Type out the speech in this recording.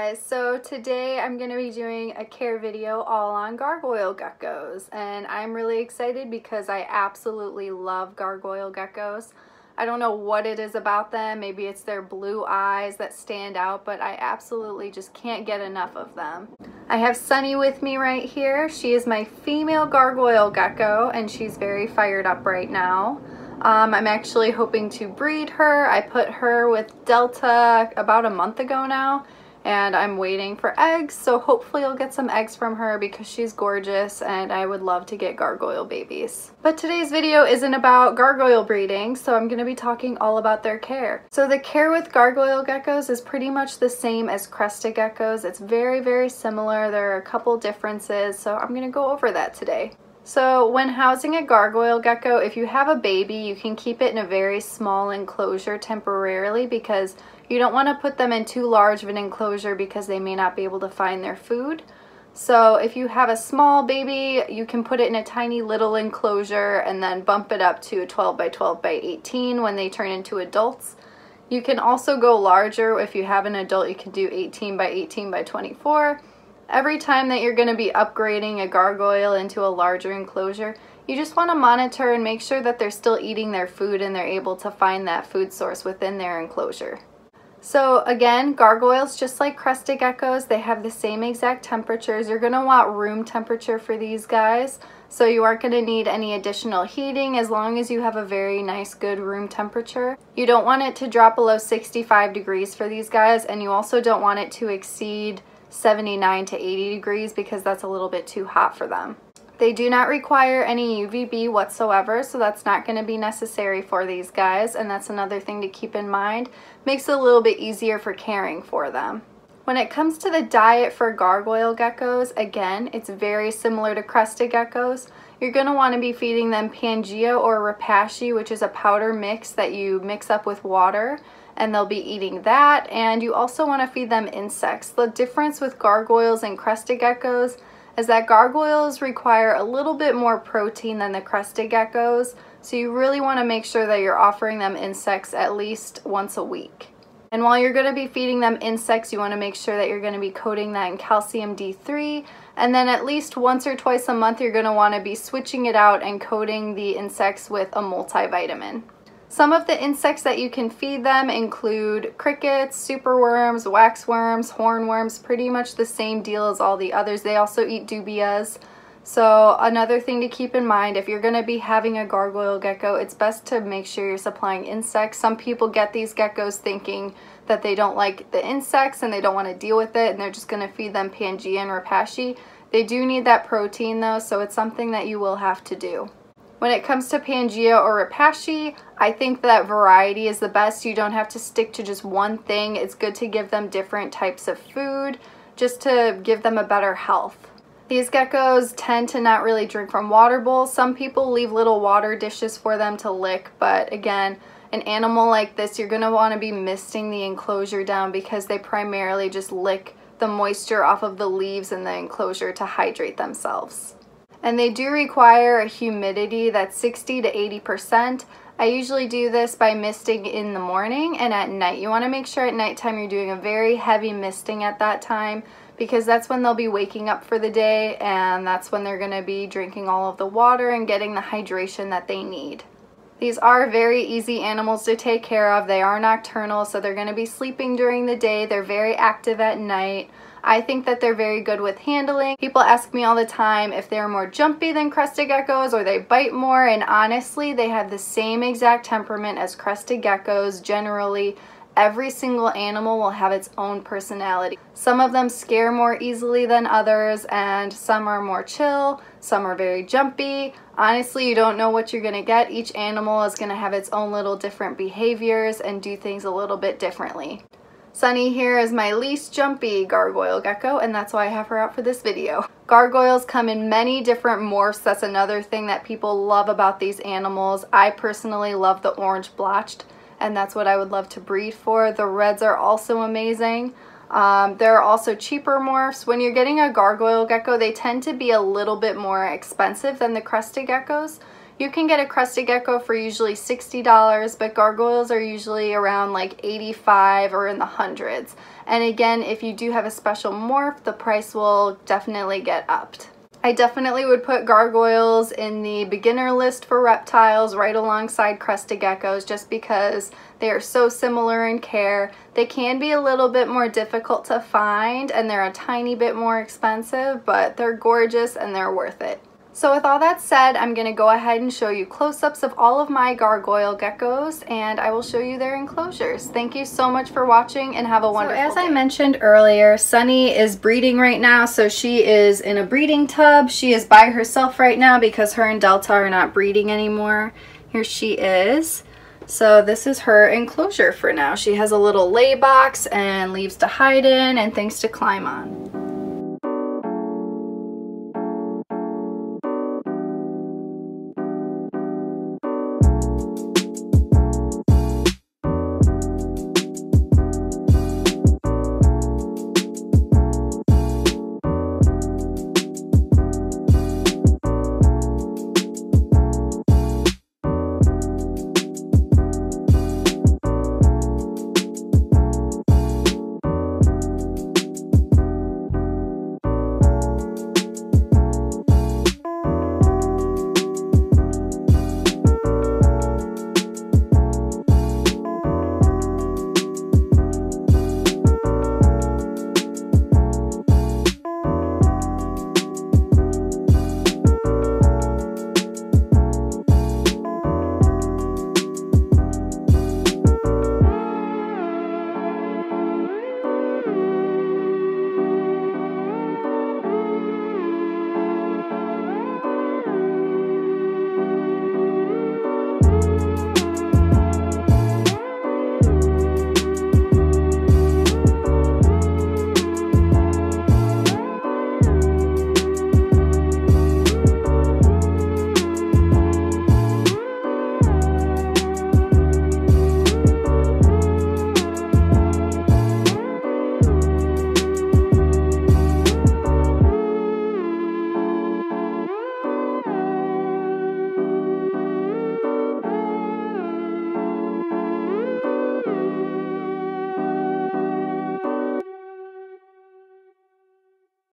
guys, so today I'm going to be doing a care video all on gargoyle geckos, and I'm really excited because I absolutely love gargoyle geckos. I don't know what it is about them, maybe it's their blue eyes that stand out, but I absolutely just can't get enough of them. I have Sonny with me right here. She is my female gargoyle gecko and she's very fired up right now. I'm actually hoping to breed her. I put her with Delta about a month ago now, and I'm waiting for eggs, so hopefully I'll get some eggs from her because she's gorgeous and I would love to get gargoyle babies. But today's video isn't about gargoyle breeding, so I'm going to be talking all about their care. So the care with gargoyle geckos is pretty much the same as crested geckos. It's very, very similar. There are a couple differences, so I'm going to go over that today. So when housing a gargoyle gecko, if you have a baby, you can keep it in a very small enclosure temporarily because you don't want to put them in too large of an enclosure because they may not be able to find their food. So if you have a small baby, you can put it in a tiny little enclosure and then bump it up to a 12 by 12 by 18 when they turn into adults. You can also go larger. If you have an adult, you can do 18 by 18 by 24. Every time that you're going to be upgrading a gargoyle into a larger enclosure, you just want to monitor and make sure that they're still eating their food and they're able to find that food source within their enclosure. So again, gargoyles, just like crested geckos, they have the same exact temperatures. You're going to want room temperature for these guys, so you aren't going to need any additional heating as long as you have a very nice, good room temperature. You don't want it to drop below 65 degrees for these guys, and you also don't want it to exceed 79 to 80 degrees because that's a little bit too hot for them. They do not require any UVB whatsoever, so that's not going to be necessary for these guys, and that's another thing to keep in mind. Makes it a little bit easier for caring for them. When it comes to the diet for gargoyle geckos, again, it's very similar to crested geckos. You're going to want to be feeding them Pangea or Repashy, which is a powder mix that you mix up with water, and they'll be eating that. And you also want to feed them insects. The difference with gargoyles and crested geckos is that gargoyles require a little bit more protein than the crested geckos, so you really want to make sure that you're offering them insects at least once a week. And while you're going to be feeding them insects, you want to make sure that you're going to be coating that in calcium D3, and then at least once or twice a month you're going to want to be switching it out and coating the insects with a multivitamin. Some of the insects that you can feed them include crickets, superworms, waxworms, hornworms, pretty much the same deal as all the others. They also eat dubias. So another thing to keep in mind, if you're going to be having a gargoyle gecko, it's best to make sure you're supplying insects. Some people get these geckos thinking that they don't like the insects and they don't want to deal with it and they're just going to feed them Pangea and Repashy. They do need that protein though, so it's something that you will have to do. When it comes to Pangea or Repashy, I think that variety is the best. You don't have to stick to just one thing. It's good to give them different types of food just to give them a better health. These geckos tend to not really drink from water bowls. Some people leave little water dishes for them to lick, but again, an animal like this, you're going to want to be misting the enclosure down because they primarily just lick the moisture off of the leaves in the enclosure to hydrate themselves. And they do require a humidity that's 60 to 80%. I usually do this by misting in the morning and at night. You want to make sure at nighttime you're doing a very heavy misting at that time because that's when they'll be waking up for the day and that's when they're going to be drinking all of the water and getting the hydration that they need. These are very easy animals to take care of. They are nocturnal, so they're going to be sleeping during the day. They're very active at night. I think that they're very good with handling. People ask me all the time if they're more jumpy than crested geckos or they bite more, and honestly, they have the same exact temperament as crested geckos. Generally, every single animal will have its own personality. Some of them scare more easily than others, and some are more chill, some are very jumpy. Honestly, you don't know what you're going to get. Each animal is going to have its own little different behaviors and do things a little bit differently. Sonny here is my least jumpy gargoyle gecko, and that's why I have her out for this video. Gargoyles come in many different morphs. That's another thing that people love about these animals. I personally love the orange blotched, and that's what I would love to breed for. The reds are also amazing. There are also cheaper morphs. When you're getting a gargoyle gecko, they tend to be a little bit more expensive than the crested geckos. You can get a crested gecko for usually $60, but gargoyles are usually around like $85 or in the hundreds. And again, if you do have a special morph, the price will definitely get upped. I definitely would put gargoyles in the beginner list for reptiles right alongside crested geckos, just because they are so similar in care. They can be a little bit more difficult to find and they're a tiny bit more expensive, but they're gorgeous and they're worth it. So with all that said, I'm going to go ahead and show you close-ups of all of my gargoyle geckos, and I will show you their enclosures. Thank you so much for watching and have a wonderful day. So as I mentioned earlier, Sonny is breeding right now, so she is in a breeding tub. She is by herself right now because her and Delta are not breeding anymore. Here she is. So this is her enclosure for now. She has a little lay box and leaves to hide in and things to climb on.